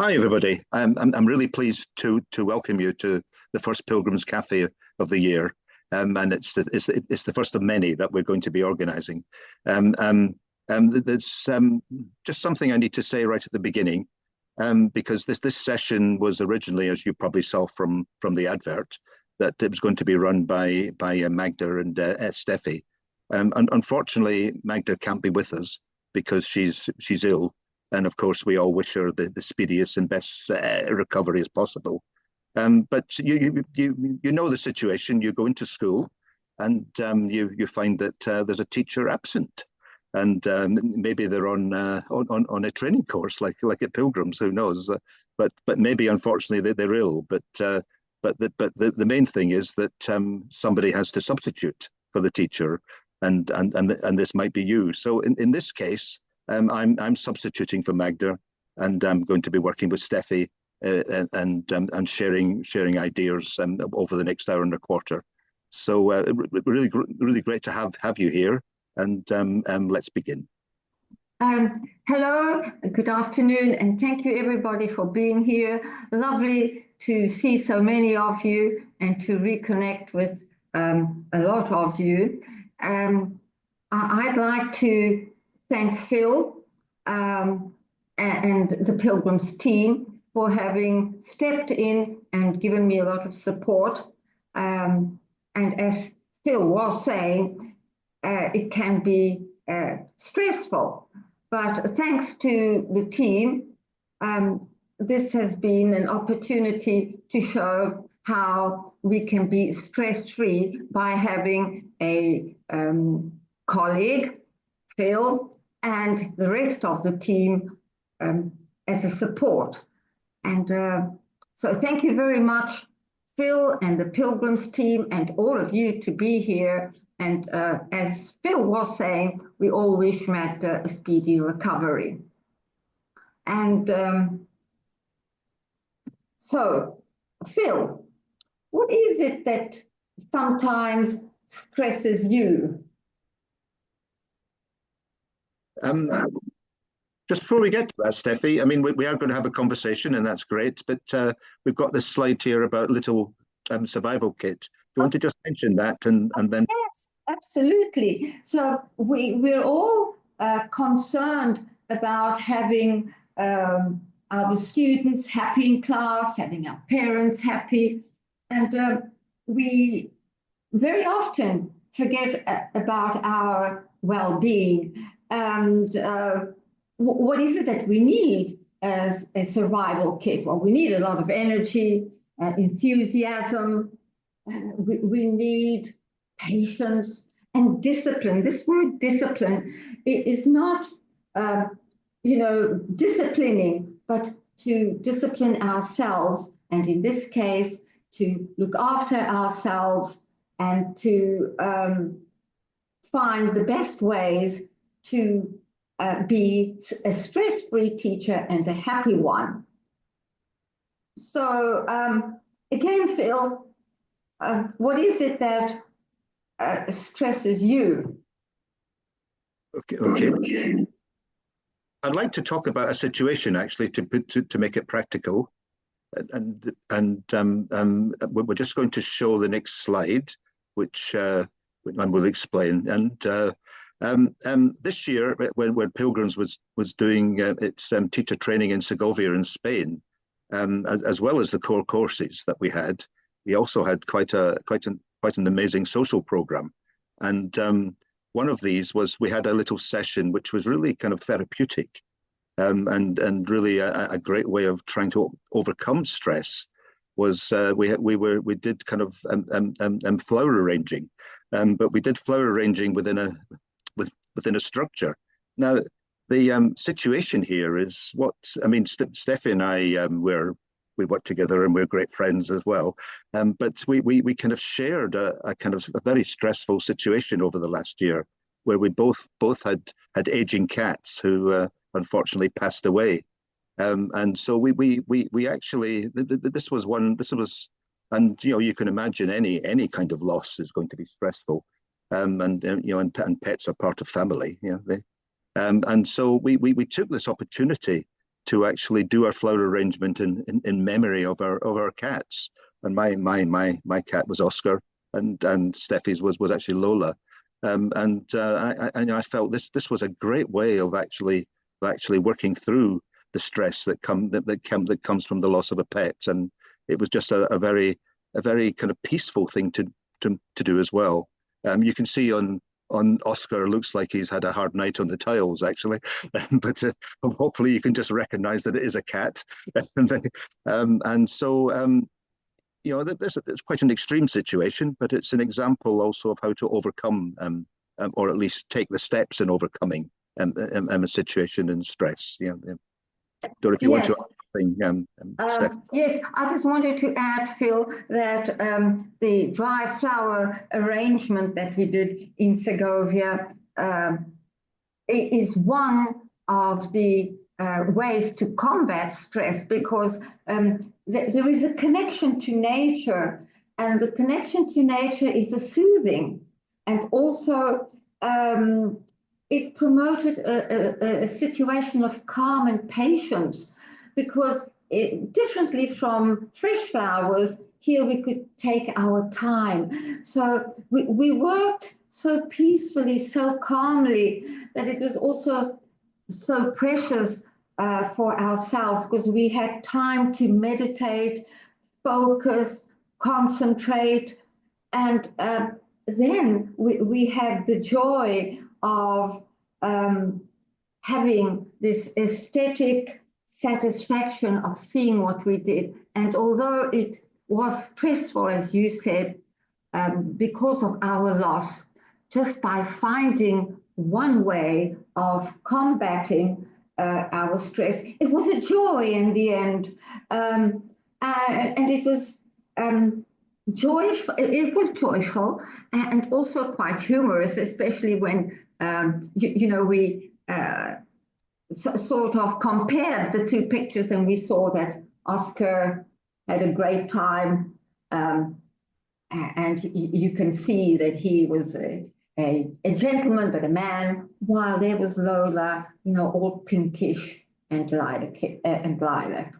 Hi, everybody. I'm really pleased to welcome you to the first Pilgrims Cafe of the year, and it's the first of many that we're going to be organising. There's just something I need to say right at the beginning, because this session was originally, as you probably saw from the advert, that it was going to be run by Magda and Steffi. And unfortunately, Magda can't be with us because she's ill. And of course, we all wish her the speediest and best recovery as possible. But you know the situation. You go into school, and you find that there's a teacher absent, and maybe they're on a training course like at Pilgrims. Who knows? But maybe unfortunately they're ill. But the main thing is that somebody has to substitute for the teacher, and this might be you. So in this case. I'm substituting for Magda, and I'm going to be working with Steffi and sharing ideas over the next hour and a quarter. So really great to have you here, and let's begin. Hello, good afternoon, and thank you everybody for being here. Lovely to see so many of you and to reconnect with a lot of you. I'd like to thank Phil and the Pilgrims team for having stepped in and given me a lot of support. And as Phil was saying, it can be stressful. But thanks to the team, this has been an opportunity to show how we can be stress-free by having a colleague, Phil, and the rest of the team as a support. And so thank you very much, Phil and the Pilgrims team and all of you to be here. And as Phil was saying, we all wish Magda a speedy recovery. And so, Phil, what is it that sometimes stresses you? Just before we get to that, Steffi, I mean, we are going to have a conversation, and that's great. But we've got this slide here about little survival kit. Do you want to just mention that, and then? Yes, absolutely. So we're all concerned about having our students happy in class, having our parents happy, and we very often forget about our well-being. And what is it that we need as a survival kit? Well, we need a lot of energy, enthusiasm. We need patience and discipline. This word discipline is not, disciplining, but to discipline ourselves. And in this case, to look after ourselves and to find the best ways to be a stress-free teacher and a happy one. So again, Phil, what is it that stresses you? Okay. I'd like to talk about a situation actually to make it practical, and we're just going to show the next slide, which and we'll explain. And this year, when Pilgrims was doing its teacher training in Segovia in Spain, as well as the core courses that we had, we also had quite an amazing social program. And one of these was we had a little session which was really kind of therapeutic, and really a great way of trying to overcome stress. Was we did kind of flower arranging, but we did flower arranging within a structure. Now, the situation here is what I mean. Steffi and I we work together, and we're great friends as well. But we kind of shared a kind of a very stressful situation over the last year, where we both had aging cats who unfortunately passed away. And so we actually this was, and you can imagine any kind of loss is going to be stressful. And pets are part of family, and so we took this opportunity to actually do our flower arrangement in memory of our cats. And my cat was Oscar, and Steffi's was actually Lola. I felt this was a great way of actually working through the stress that comes from the loss of a pet, and it was just a very kind of peaceful thing to do as well. You can see on Oscar, looks like he's had a hard night on the tiles actually, but hopefully you can just recognize that it is a cat. And so it's quite an extreme situation, but it's an example also of how to overcome, or at least take the steps in overcoming a situation in stress. Don't know if you want to Yes. add anything, Steph. Yes, I just wanted to add, Phil, that the dry flower arrangement that we did in Segovia is one of the ways to combat stress, because there is a connection to nature, and the connection to nature is a soothing, and also it promoted a situation of calm and patience, because differently from fresh flowers, here we could take our time. So we worked so peacefully, so calmly, that it was also so precious for ourselves, because we had time to meditate, focus, concentrate, and then we had the joy of having this aesthetic satisfaction of seeing what we did. And although it was stressful, as you said, because of our loss, just by finding one way of combating our stress, it was a joy in the end. And it was joyful. It was joyful and also quite humorous, especially when we sort of compared the two pictures, and we saw that Oscar had a great time, and you can see that he was a gentleman, but a man, while there was Lola, all pinkish and lilac.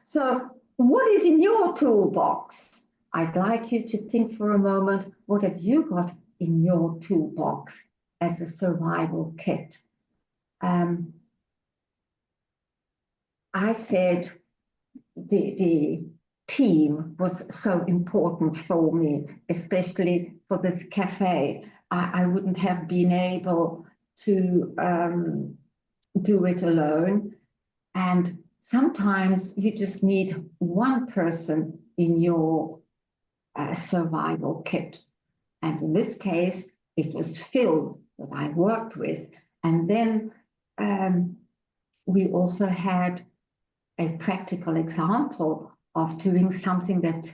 So what is in your toolbox? I'd like you to think for a moment, what have you got in your toolbox as a survival kit? I said the team was so important for me, especially for this cafe. I wouldn't have been able to do it alone. And sometimes you just need one person in your survival kit. And in this case, it was Phil that I worked with. And then we also had a practical example of doing something that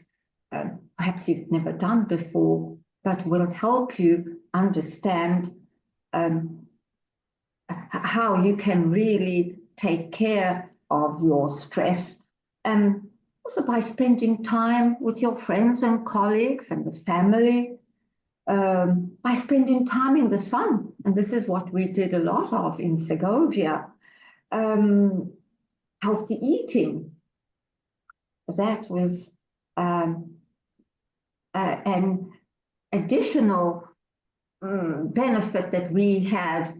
perhaps you've never done before, but will help you understand how you can really take care of your stress. Also by spending time with your friends and colleagues and the family, by spending time in the sun. And this is what we did a lot of in Segovia. Healthy eating. That was an additional benefit that we had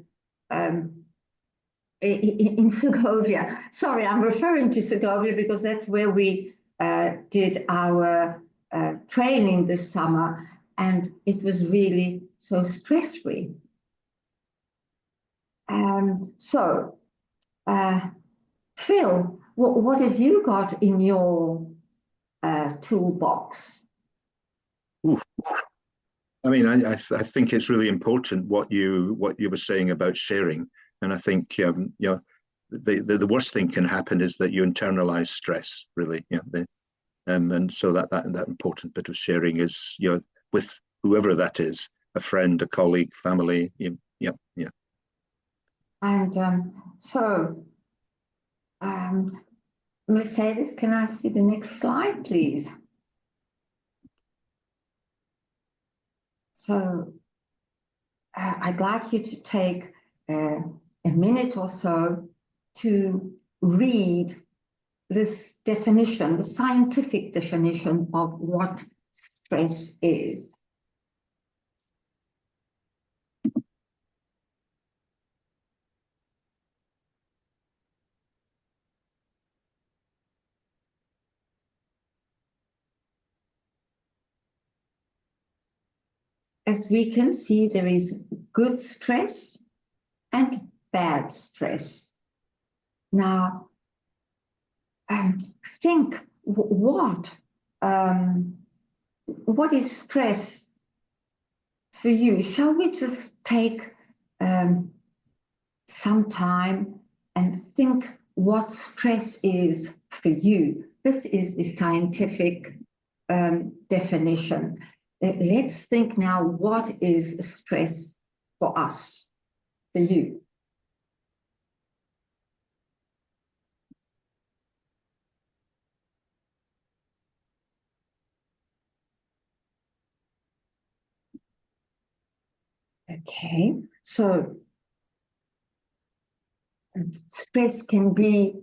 in Segovia. Sorry, I'm referring to Segovia because that's where we did our training this summer, and it was really so stress-free. So, Phil, what have you got in your toolbox? Ooh. I mean, I think it's really important what you were saying about sharing, and I think the worst thing can happen is that you internalize stress. Really, and so that important bit of sharing is with whoever that is, a friend, a colleague, family. Yeah. And so, Mercedes, can I see the next slide, please? So I'd like you to take a minute or so to read this definition, the scientific definition of what stress is. As we can see, there is good stress and bad stress. Now, think what is stress for you? Shall we just take some time and think what stress is for you? This is the scientific definition. Let's think now, what is stress for us, for you? Okay, so stress can be,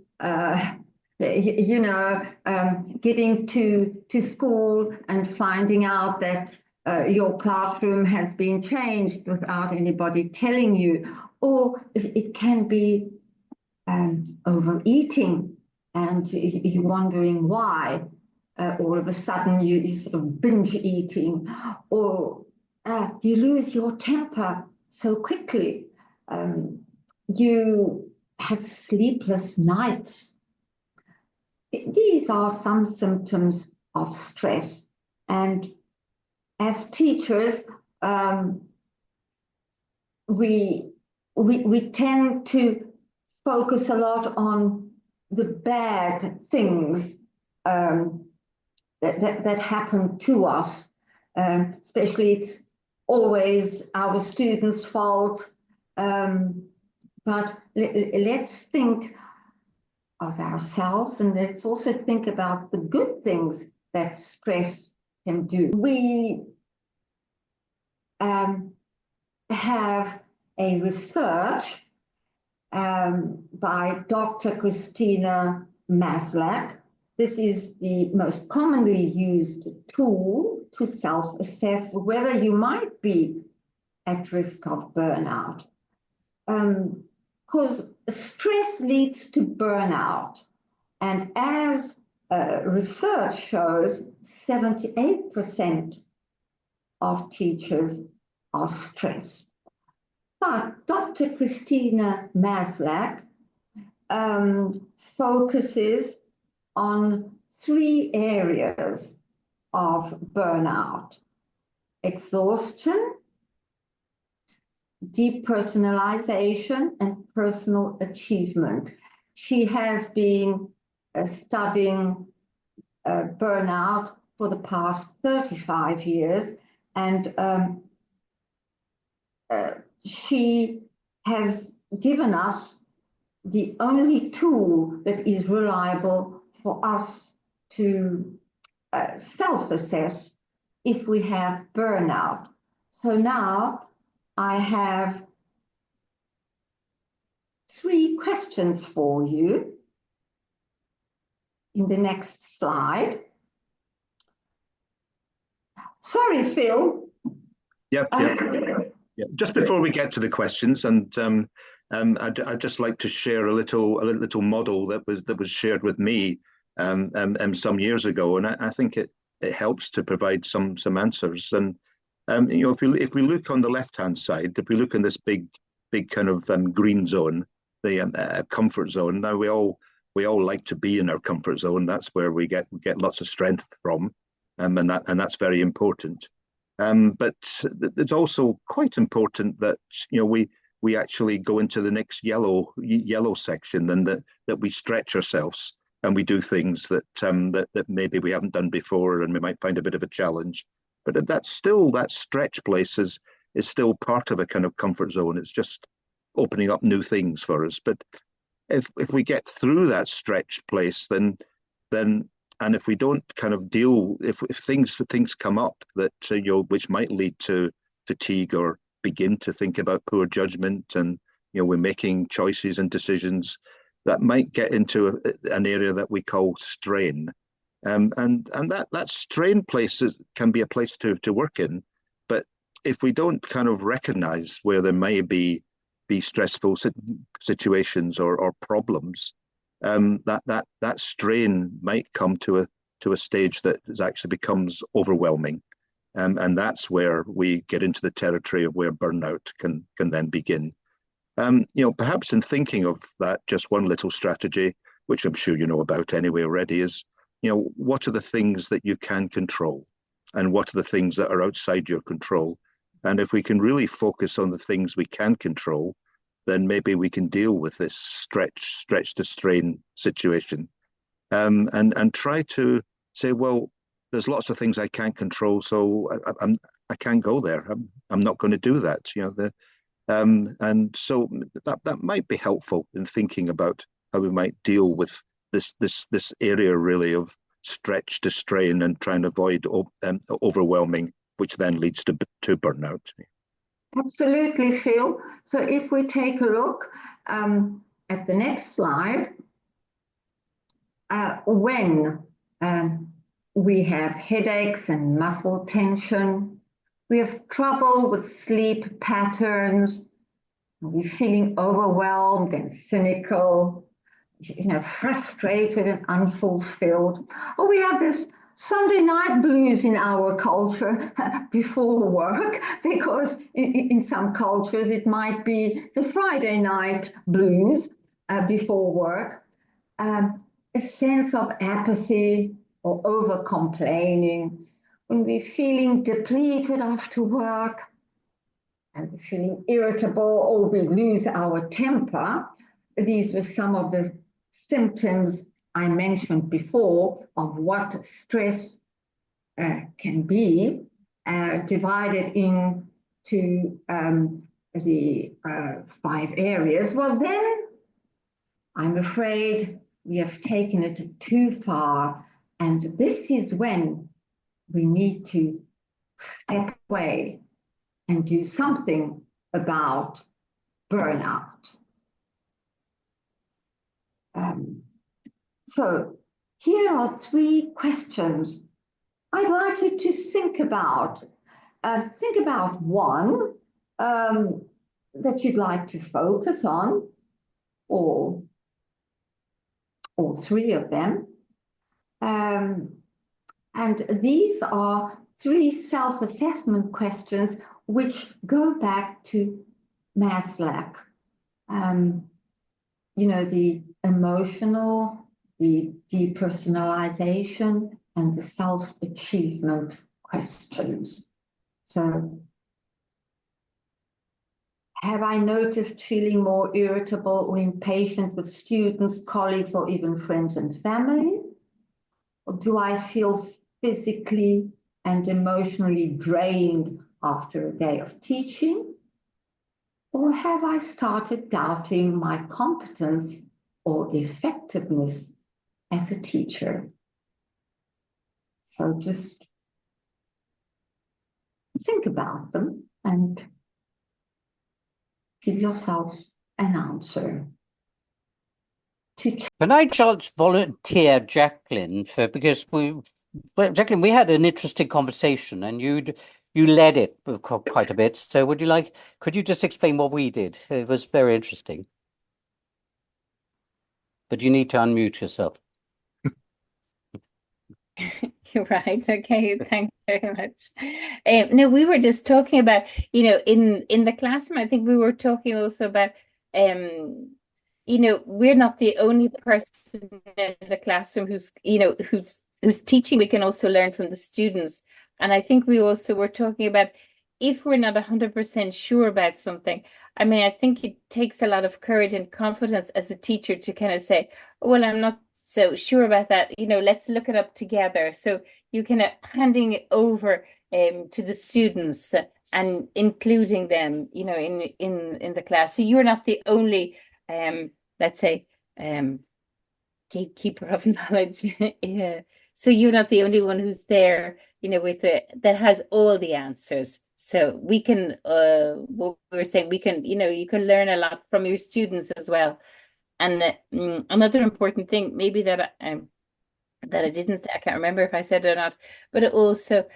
getting to school and finding out that your classroom has been changed without anybody telling you, or it can be overeating and you're wondering why. All of a sudden you sort of binge eating, or you lose your temper so quickly. You have sleepless nights. These are some symptoms of stress. And as teachers, we tend to focus a lot on the bad things that happen to us. Especially, it's always our students' fault. But let's think of ourselves, and let's also think about the good things that stress can do. We have a research by Dr. Christina Maslach. This is the most commonly used tool to self-assess whether you might be at risk of burnout. Because stress leads to burnout. And as research shows, 78% of teachers are stressed. But Dr. Christina Maslach focuses on 3 areas of burnout: exhaustion, depersonalization, and personal achievement. She has been studying burnout for the past 35 years, and she has given us the only tool that is reliable for us to self-assess if we have burnout. So now I have 3 questions for you in the next slide. Sorry, Phil. Yep. Yeah. Just before we get to the questions, and I'd just like to share a little model that was shared with me some years ago, and I think it helps to provide some answers. And if we look on the left-hand side, if we look in this big kind of green zone, the comfort zone. Now we all like to be in our comfort zone. That's where we get lots of strength from, and that's very important. But it's also quite important that we actually go into the next yellow section, and that we stretch ourselves and we do things that maybe we haven't done before, and we might find a bit of a challenge. But that stretch place is still part of a kind of comfort zone. It's just opening up new things for us. But if we get through that stretch place, then and if we don't kind of deal, if things come up that which might lead to fatigue, or begin to think about poor judgment, and we're making choices and decisions that might get into an area that we call strain. And that strain place can be a place to work in. But if we don't kind of recognize where there may be stressful situations or problems, that strain might come to a stage that actually becomes overwhelming. And that's where we get into the territory of where burnout can then begin. Perhaps in thinking of that, just one little strategy, which I'm sure you know about anyway already, is, what are the things that you can control and what are the things that are outside your control? And if we can really focus on the things we can control, then maybe we can deal with this stretch to strain situation. And try to say, well, there's lots of things I can't control, so I can't go there. I'm not going to do that. And so that might be helpful in thinking about how we might deal with this area really of stretch to strain and trying to avoid overwhelming, which then leads to burnout. Absolutely, Phil. So if we take a look at the next slide, when we have headaches and muscle tension, we have trouble with sleep patterns, we're feeling overwhelmed and cynical, frustrated and unfulfilled, or we have this Sunday night blues in our culture before work, because in some cultures it might be the Friday night blues before work. A sense of apathy or over complaining, when we're feeling depleted after work and we're feeling irritable or we lose our temper. These were some of the symptoms I mentioned before of what stress can be, divided into the 5 areas. Well, then I'm afraid we have taken it too far, and this is when we need to step away and do something about burnout. So here are 3 questions I'd like you to think about. Think about one that you'd like to focus on, or 3 of them. And these are 3 self-assessment questions which go back to Maslow. The emotional, the depersonalization, and the self-achievement questions. So, have I noticed feeling more irritable or impatient with students, colleagues, or even friends and family? Or do I feel physically and emotionally drained after a day of teaching? Or have I started doubting my competence or effectiveness as a teacher? So just think about them and give yourself an answer. Can I just volunteer Jacqueline because Jacqueline, we had an interesting conversation and you led it quite a bit. So could you just explain what we did? It was very interesting. But you need to unmute yourself. You're right. Okay, thank you very much. No, we were just talking about, in the classroom, I think we were talking also about, we're not the only person in the classroom who's teaching. We can also learn from the students. And I think we also were talking about, if we're not 100% sure about something, I think it takes a lot of courage and confidence as a teacher to kind of say, well, I'm not so sure about that, let's look it up together. So you can handing it over to the students and including them, in the class. So you're not the only, let's say, gatekeeper of knowledge. Yeah. So you're not the only one who's there, that has all the answers. So we can, what we were saying, we can, you can learn a lot from your students as well. And another important thing, maybe that I didn't say, I can't remember if I said it or not, but it also,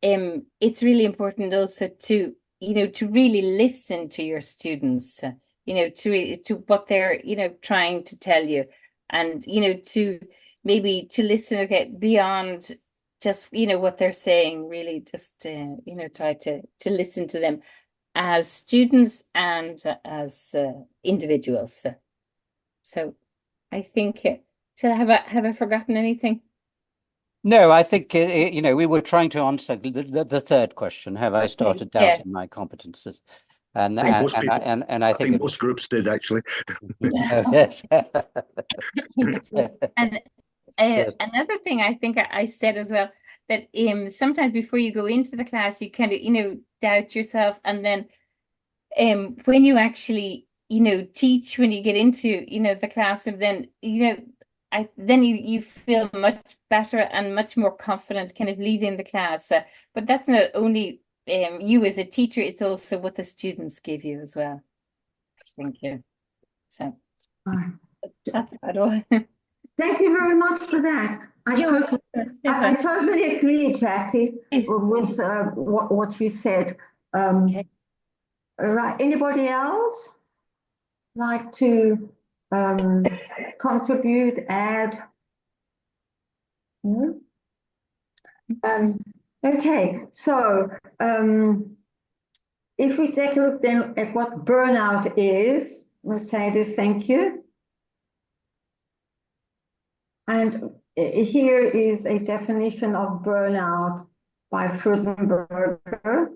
it's really important also to, to really listen to your students, to what they're, trying to tell you, and, to maybe to listen, okay, beyond just, what they're saying, really just, try to listen to them as students and as individuals. So I think, have I forgotten anything? No, I think we were trying to answer the third question. Have I started Yeah. doubting my competences? And I think most people, and I I think think it was most groups did actually. yes. And Yes. another thing I think I said as well, that sometimes before you go into the class, you kind of, doubt yourself. And then when you actually, teach, when you get into, the classroom, then, then you feel much better and much more confident kind of leading the class. But that's not only you as a teacher, it's also what the students give you as well. Thank you. So that's about all. Thank you very much for that. I totally agree, Jackie, with what you said. Okay. Right. Anybody else like to contribute, add? No? Okay, so if we take a look then at what burnout is, Mercedes, thank you. And here is a definition of burnout by Freudenberger.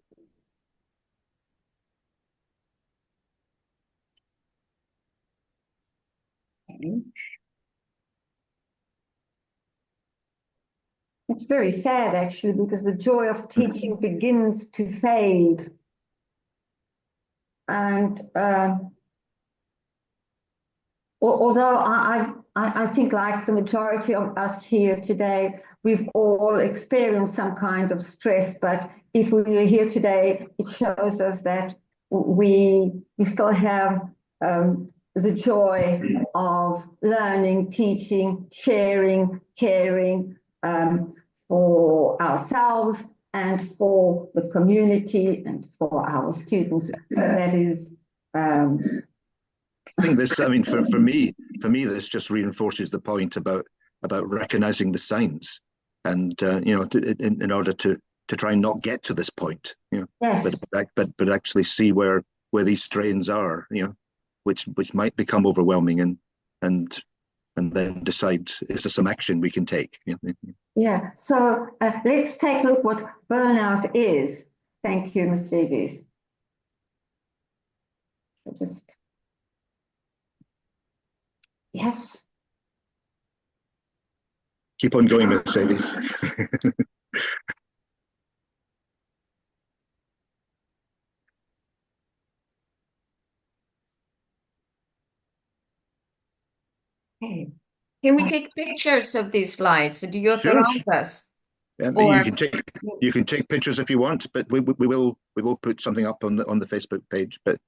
Okay. It's very sad, actually, because the joy of teaching begins to fade. And although I think, like the majority of us here today, we've all experienced some kind of stress, but if we are here today, it shows us that we still have the joy of learning, teaching, sharing, caring for ourselves and for the community and for our students. So that is I think this, I mean, for me, this just reinforces the point about recognizing the signs, and in order to try and not get to this point, yes. but actually see where these strains are, which might become overwhelming, and then decide, is there some action we can take? Yeah. So let's take a look what burnout is. Thank you, Mercedes. Just yes. Keep on going, Mercedes. Okay. Can we take pictures of these slides? Do you Sure. around us? Or you can take pictures if you want, but we will put something up on the Facebook page. But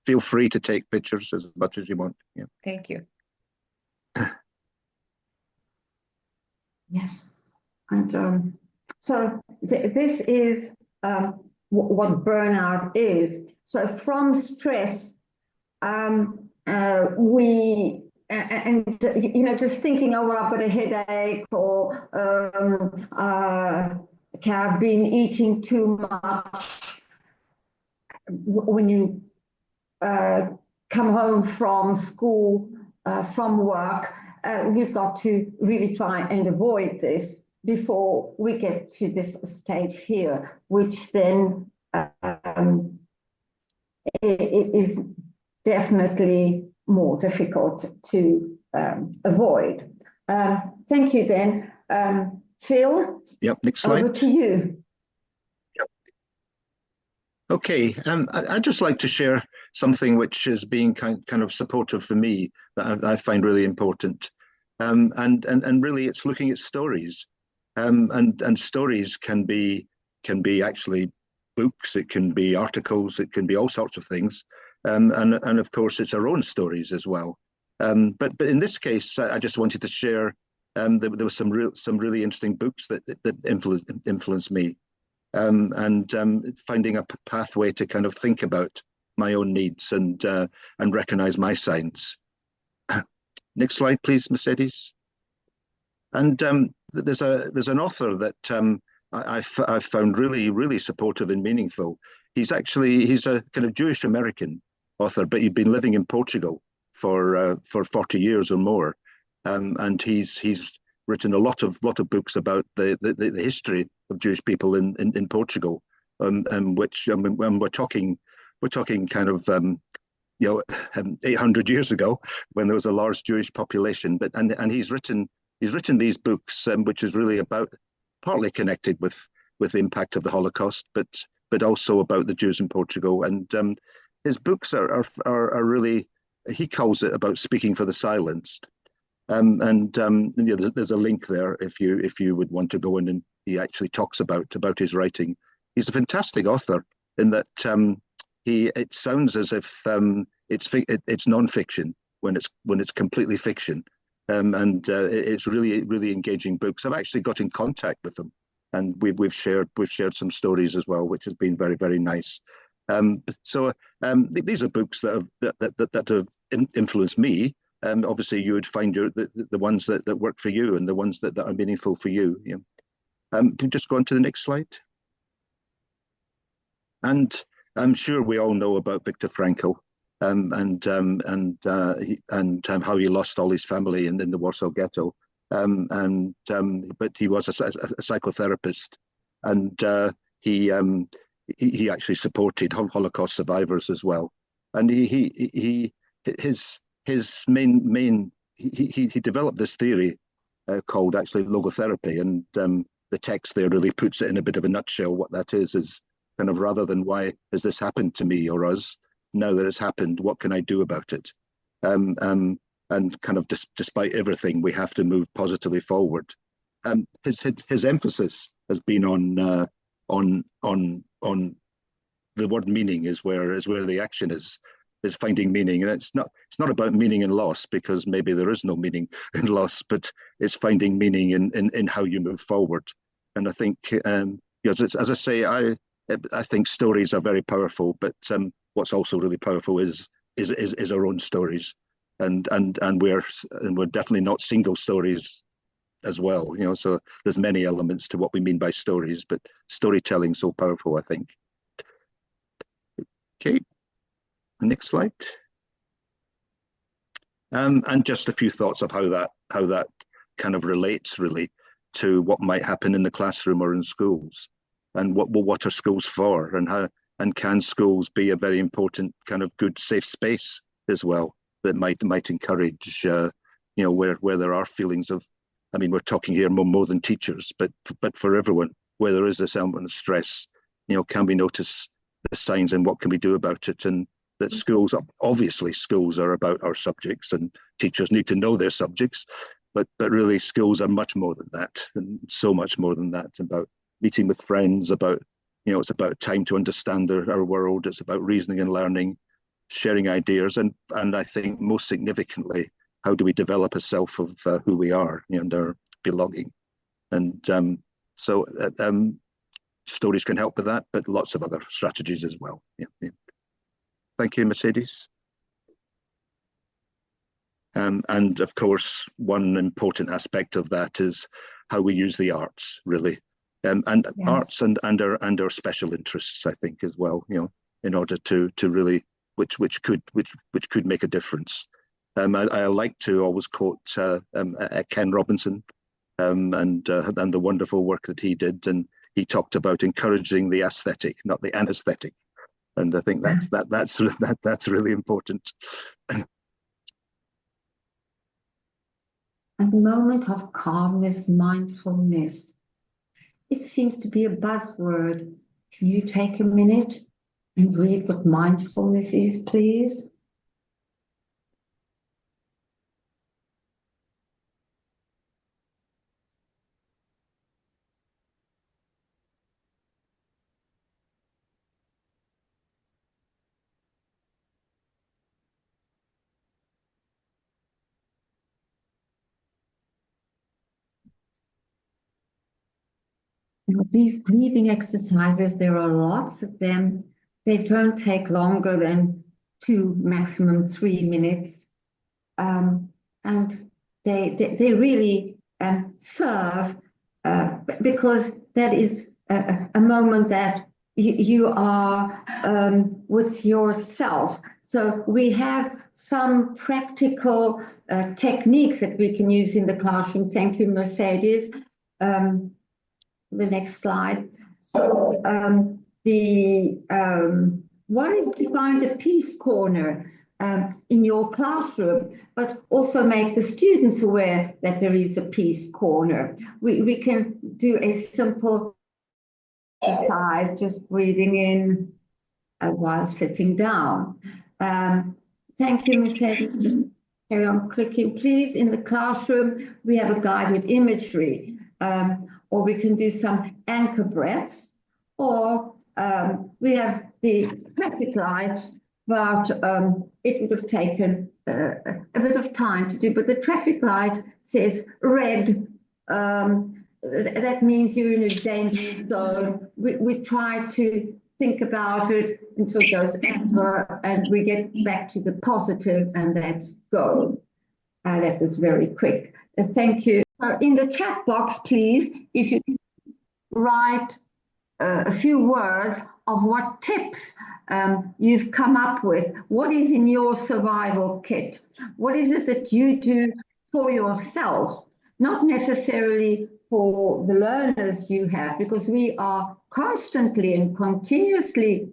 feel free to take pictures as much as you want. Yeah. Thank you. Yes. And so this is what burnout is. So from stress, we just thinking, oh well, I've got a headache, or okay, I've been eating too much. When you come home from school, from work, we've got to really try and avoid this before we get to this stage here, which then it is definitely more difficult to avoid. Thank you then. Phil? Yep, next slide. Over to you. Okay, I'd just like to share something which is being kind of supportive for me, that I find really important, and really it's looking at stories, and stories can be actually books, it can be articles, it can be all sorts of things, and of course it's our own stories as well, But in this case, I just wanted to share. There was some really interesting books that influenced me, and finding a pathway to kind of think about my own needs and recognize my signs. Next slide, please, Mercedes. And there's an author that I've found really supportive and meaningful. He's a kind of Jewish American author, but he'd been living in Portugal for 40 years or more, and he's written a lot of books about the history of Jewish people in Portugal, and which we're talking kind of 800 years ago when there was a large Jewish population. But and he's written these books, which is really about partly connected with the impact of the Holocaust, but also about the Jews in Portugal. And his books are really, he calls it about speaking for the silenced. There's a link there if you would want to go in, and he actually talks about his writing. He's a fantastic author in that it sounds as if it's non-fiction when it's completely fiction, and it's really engaging books. I've actually got in contact with them, and we've shared some stories as well, which has been very nice. These are books that have influenced me. Obviously, you would find the ones that work for you and the ones that are meaningful for you. Can you just go on to the next slide? And I'm sure we all know about Viktor Frankl, and how he lost all his family in the Warsaw Ghetto. But he was a psychotherapist, and he actually supported Holocaust survivors as well. And he developed this theory called actually logotherapy, and the text there really puts it in a bit of a nutshell. What that is kind of, rather than why has this happened to me or us, now that it's happened, what can I do about it? And kind of despite everything, we have to move positively forward. His emphasis has been on the word meaning is where the action is finding meaning. And it's not about meaning and loss, because maybe there is no meaning in loss, but it's finding meaning in how you move forward. And I think, as I say, I think stories are very powerful, but what's also really powerful is our own stories, and we're definitely not single stories as well. So there's many elements to what we mean by stories, but storytelling is so powerful, I think. Okay, next slide. And just a few thoughts of how that kind of relates really to what might happen in the classroom or in schools, and what are schools for, and can schools be a very important kind of good safe space as well that might encourage where there are feelings of, I mean, we're talking here more than teachers, but for everyone, where there is this element of stress, can we notice the signs and what can we do about it? And that schools are about our subjects, and teachers need to know their subjects, but really schools are much more than that, and so much more than that, about meeting with friends, about, it's about time to understand our world. It's about reasoning and learning, sharing ideas, and I think most significantly, how do we develop a self of who we are, and our belonging. And stories can help with that, but lots of other strategies as well. Yeah. Thank you, Mercedes. And of course, one important aspect of that is how we use the arts, really. And yes. Arts and our special interests, I think, as well, in order to really, which could make a difference. I like to always quote Ken Robinson, and the wonderful work that he did, and he talked about encouraging the aesthetic, not the anesthetic, and I think that's really important. A moment of calmness, mindfulness. It seems to be a buzzword. Can you take a minute and read what mindfulness is, please? Now, these breathing exercises, there are lots of them. They don't take longer than 2, maximum 3 minutes. And they really serve because that is a moment that you are with yourself. So we have some practical techniques that we can use in the classroom. Thank you, Mercedes. The next slide. So one is to find a peace corner in your classroom, but also make the students aware that there is a peace corner. We can do a simple exercise, just breathing in while sitting down. Thank you, Mercedes. Just carry on clicking, please. In the classroom, we have a guided imagery, or we can do some anchor breaths, or we have the traffic lights, but it would have taken a bit of time to do. But the traffic light says red. That means you're in a danger zone. We try to think about it until it goes amber, and we get back to the positive, and that's go. That was very quick. Thank you. In the chat box, please, if you can write a few words of what tips you've come up with. What is in your survival kit? What is it that you do for yourself? Not necessarily for the learners you have, because we are constantly and continuously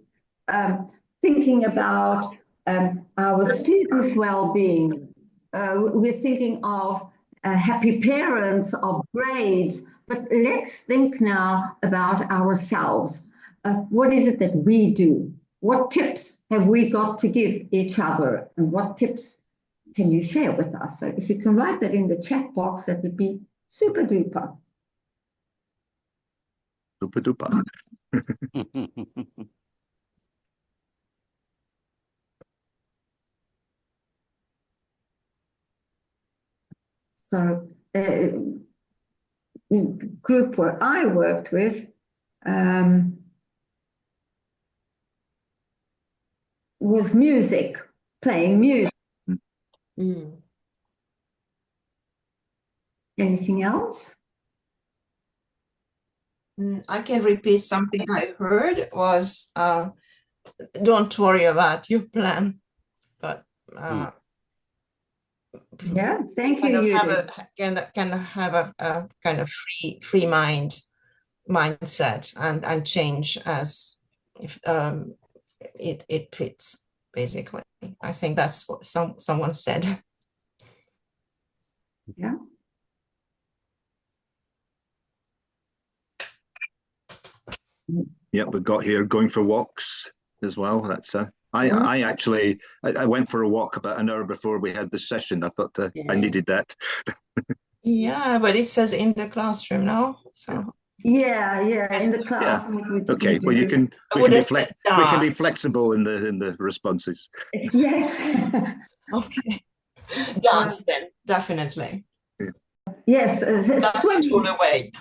thinking about our students' well-being. We're thinking of happy parents, of grades, but let's think now about ourselves. What is it that we do? What tips have we got to give each other? And what tips can you share with us? So if you can write that in the chat box, that would be super duper. Super duper. So the group where I worked with was music, playing music. Mm. Anything else? I can repeat something I heard was don't worry about your plan, but yeah, thank kind you. of can have a kind of free mindset and change as if it fits, basically. I think that's what someone said. Yeah. Yeah, we got here going for walks as well. That's I actually I went for a walk about an hour before we had this session. I thought I needed that. Yeah, but it says in the classroom now, so Yeah, in the class. Yeah. Okay, well we can be flexible in the responses. Yes. Okay. Dance then, definitely. Yes, swimming away.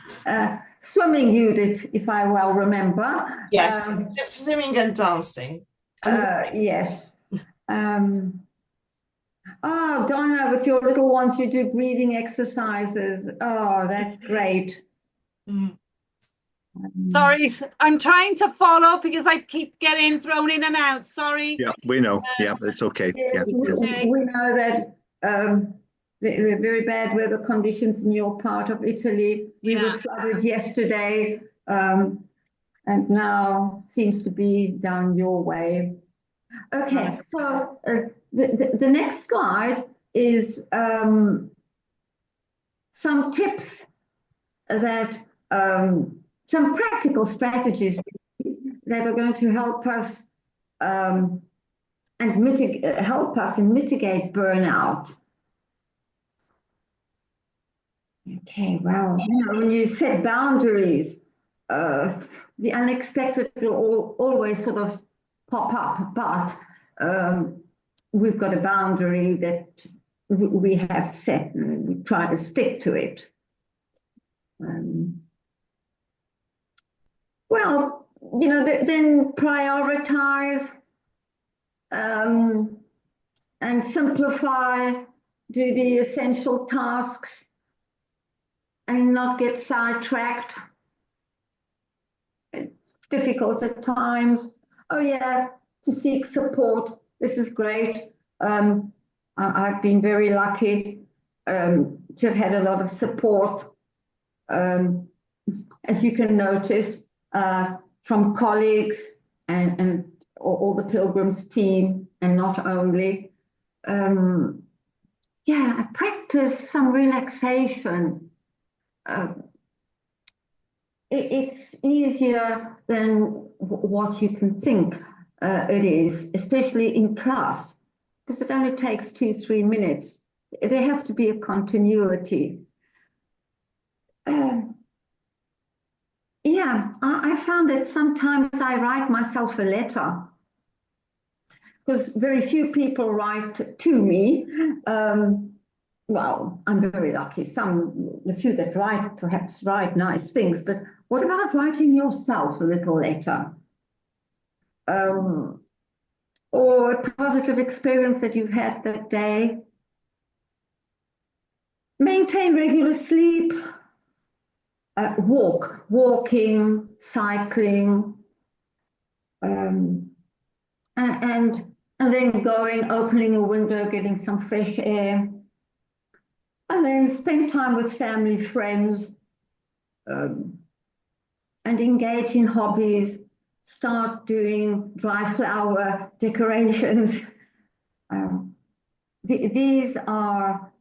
Swimming, Judith, if I well remember. Yes, swimming and dancing. Yes. Oh, Donna, with your little ones, you do breathing exercises. Oh, that's great. Sorry, I'm trying to follow because I keep getting thrown in and out. Sorry. Yeah, we know. Yeah, it's okay. Yes, Yeah. we know that the very bad weather conditions in your part of Italy. We were flooded yesterday, and now seems to be down your way. Okay, so the next slide is some tips that some practical strategies that are going to help us and help us and mitigate burnout. Okay, well, when you set boundaries, the unexpected will always sort of pop up, but we've got a boundary that we have set and we try to stick to it. Well, then prioritize and simplify, do the essential tasks and not get sidetracked. It's difficult at times. Oh yeah, to seek support. This is great. I've been very lucky to have had a lot of support, as you can notice, from colleagues and all the Pilgrims team, and not only. Yeah, I practice some relaxation. It's easier than what you can think it is, especially in class, because it only takes 2-3 minutes. There has to be a continuity. Yeah, I found that sometimes I write myself a letter, because very few people write to me. Well, I'm very lucky. The few that write perhaps write nice things, but what about writing yourself a little letter? Or a positive experience that you've had that day? Maintain regular sleep, walking, cycling, and then opening a window, getting some fresh air. And then spend time with family, friends, and engage in hobbies. Start doing dry flower decorations. These are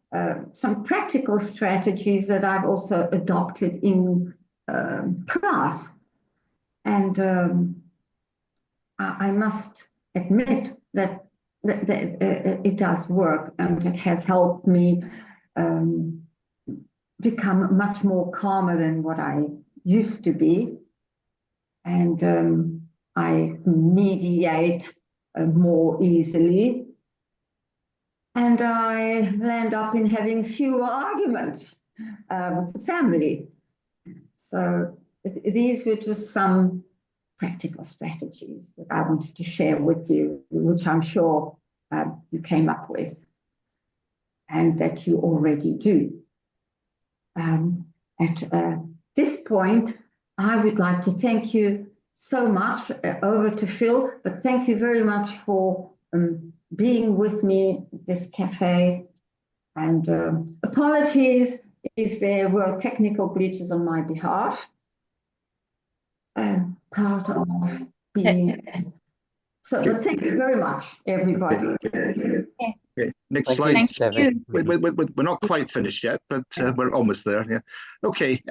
some practical strategies that I've also adopted in class. And I must admit that it does work, and it has helped me become much more calmer than what I used to be. And I mediate more easily. And I land up in having fewer arguments with the family. So these were just some practical strategies that I wanted to share with you, which I'm sure you came up with and that you already do. At this point, I would like to thank you so much. Over to Phil, but thank you very much for being with me at this cafe. And apologies if there were technical glitches on my behalf. Part of being. So, but thank you very much, everybody. Okay. Next Thank slide. you, Stefan. We're not quite finished yet, but we're almost there. Yeah. Okay.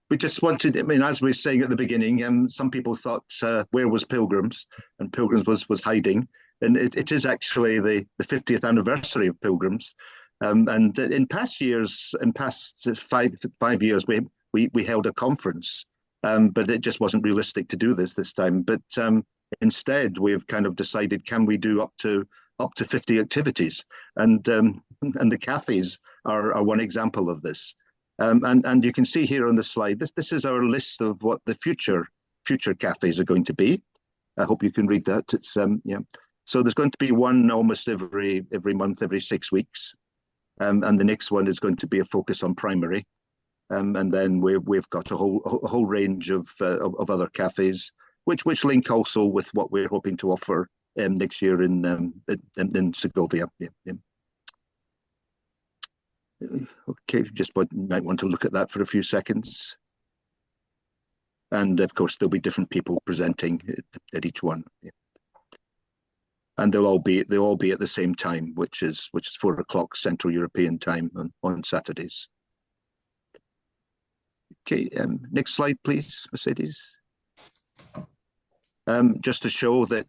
We just wanted, I mean, as we were saying at the beginning, some people thought, where was Pilgrims? And Pilgrims was hiding. And it is actually the 50th anniversary of Pilgrims. And in past years, in past five years, we held a conference, but it just wasn't realistic to do this time. But instead, we've kind of decided, can we do up to 50 activities? And the cafes are one example of this. And you can see here on the slide, this is our list of what the future cafes are going to be. I hope you can read that. It's yeah. So there's going to be one almost every month, every 6 weeks, and the next one is going to be a focus on primary, and then we've got a whole range of other cafes, which link also with what we're hoping to offer next year in Segovia. Yeah, yeah. Okay, just might want to look at that for a few seconds. And of course, there'll be different people presenting at each one. Yeah. And they'll all be at the same time, which is 4 o'clock Central European time on Saturdays. Okay, next slide, please, Mercedes. Just to show that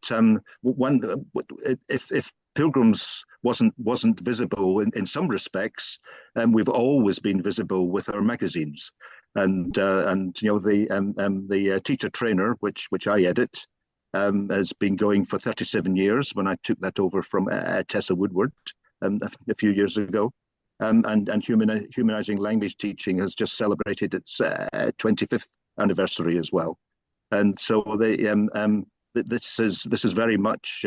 if Pilgrims wasn't visible in some respects, we've always been visible with our magazines, and you know the teacher trainer, which I edit, has been going for 37 years. When I took that over from Tessa Woodward a few years ago, and humanizing language teaching has just celebrated its 25th anniversary as well. and so this is very much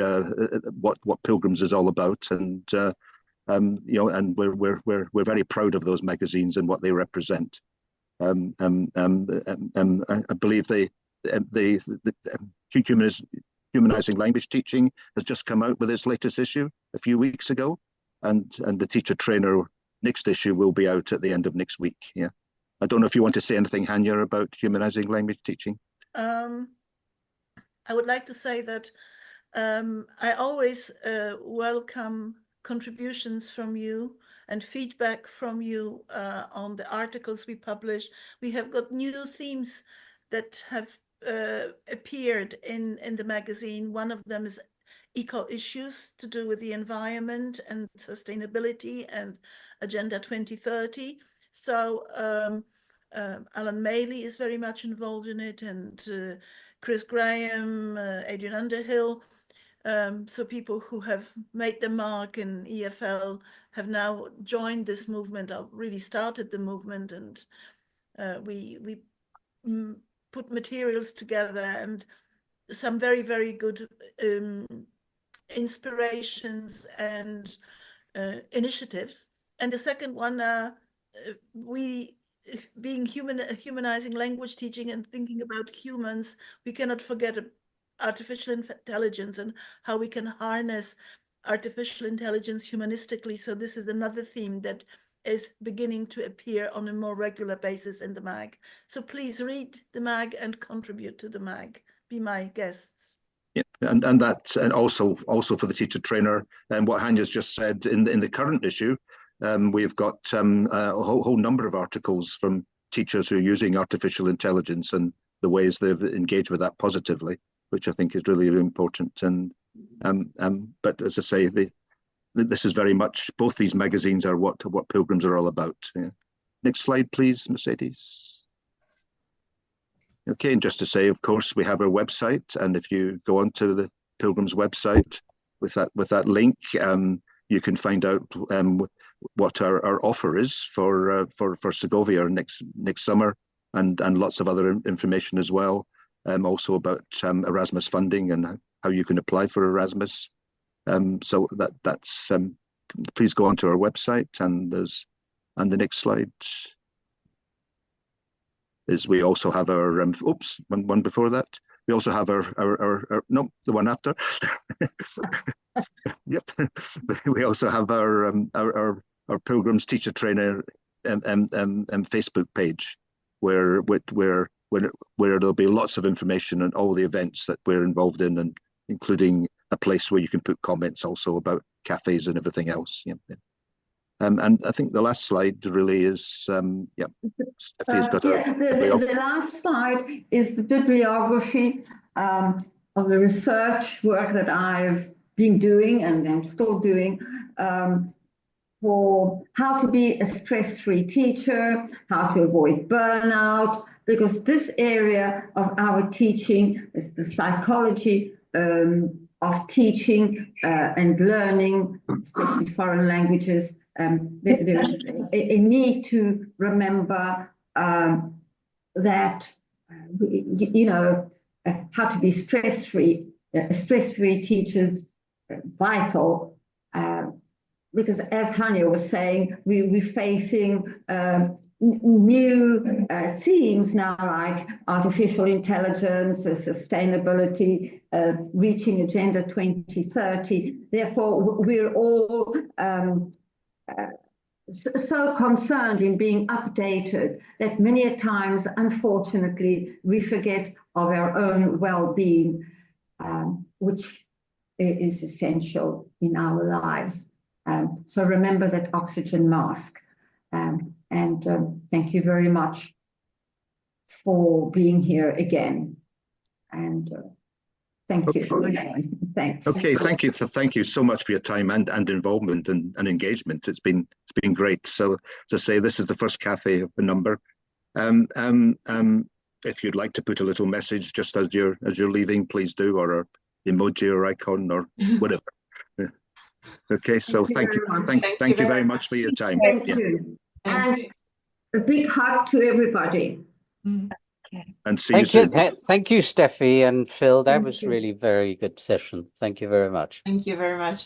what Pilgrims is all about, and and we're very proud of those magazines and what they represent. I believe the Humanizing Language Teaching has just come out with its latest issue a few weeks ago, and the teacher trainer next issue will be out at the end of next week. Yeah, I don't know if you want to say anything, Hanya, about Humanizing Language Teaching. I would like to say that I always welcome contributions from you and feedback from you on the articles we publish. We have got new themes that have appeared in the magazine. One of them is eco issues to do with the environment and sustainability and Agenda 2030. So Alan Maley is very much involved in it, and Chris Graham, Adrian Underhill. So people who have made the mark in EFL have now joined this movement, or really started the movement, and we put materials together and some very, very good inspirations and initiatives. And the second one, being humanizing language teaching and thinking about humans, we cannot forget artificial intelligence and how we can harness artificial intelligence humanistically. So this is another theme that is beginning to appear on a more regular basis in the mag. So please read the mag and contribute to the mag. Be my guests. Yeah, and that, and also for the teacher trainer, and what Hanya's just said in the current issue, we've got a whole number of articles from teachers who are using artificial intelligence and the ways they've engaged with that positively, which I think is really, really important. And but as I say, this is very much, both these magazines are what Pilgrims are all about. Yeah. Next slide, please, Mercedes. Okay, and just to say, of course, we have our website, and if you go onto the Pilgrims website with that link, you can find out what our offer is for Segovia next summer, and lots of other information as well. Also about Erasmus funding and how you can apply for Erasmus. So that's please go onto our website, and the next slide is we also have our one before that. We also have our no, the one after. Yep. We also have our Pilgrims teacher trainer Facebook page where there'll be lots of information on all the events that we're involved in, and including a place where you can put comments also about cafes and everything else. Yeah. And I think the last slide really is, yeah, Steffi's got the last slide is the bibliography of the research work that I've been doing and I'm still doing for how to be a stress-free teacher, how to avoid burnout, because this area of our teaching is the psychology of teaching and learning, especially foreign languages. There is a need to remember that, how to be stress-free. Stress-free teachers vital, because as Hanya was saying, we're facing new themes now, like artificial intelligence, sustainability, reaching Agenda 2030. Therefore, we're all so concerned in being updated that many a times, unfortunately, we forget of our own well-being, which is essential in our lives. So remember that oxygen mask. And thank you very much for being here again. And thank you. Thanks. Okay, thank you so much for your time and involvement and engagement. It's been great. So to say, this is the first cafe of the number. If you'd like to put a little message just as you're leaving, please do, or an emoji or icon or whatever. Okay, so thank you very much for your time. Thank you. And a big hug to everybody. and see you soon. Thank you, Steffi and Phil. That Thank was you. really very good session. Thank you very much. Thank you very much.